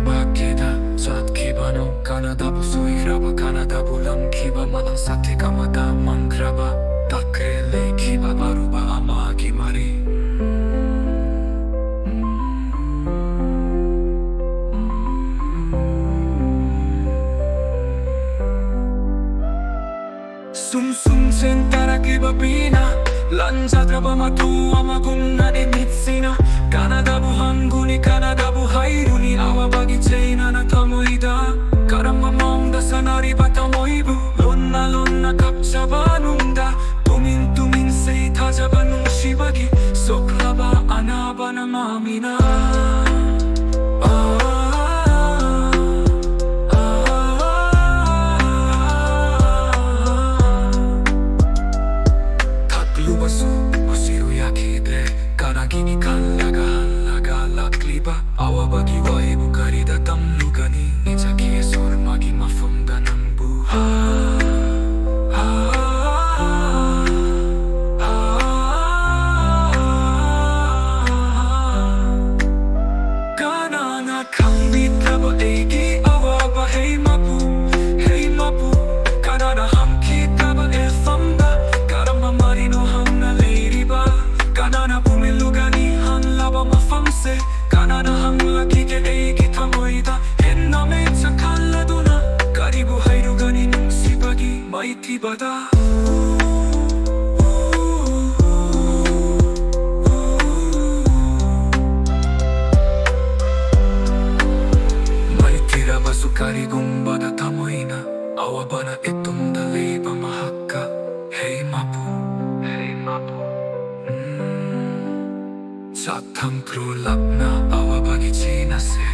bakeda saat kibano Kanada bu suihraba Kanada bulam kiba malang sate kamada mangraba takele kiba baruba amagi mari sum sentara kiba bina lanza traba matu amagumna de mitsina Kanada bu hanguni Kanada bu hairuni awabagi chaina na tamoida karama maungda sanari batamoibu lonna kapchabanunda tumin sei tajabanung shibagi soklaba anabana mamina Gini kan laga lakliba awabagi YAI bukari datam lugani ejaki esor magi mafum danang buhay kanana kami taba egi awaba hey mapu kanana hamki taba efamba karama marino hamna leiriba kanana mafamse kanana hangla kike eigi tamoida henna mecha kalladuna karibu hairugani sibagi maiti bada maiti rabasu karigum bada tamoina awabana etunda leiba mahakka hey mapu Satang prulap na awabagi chinase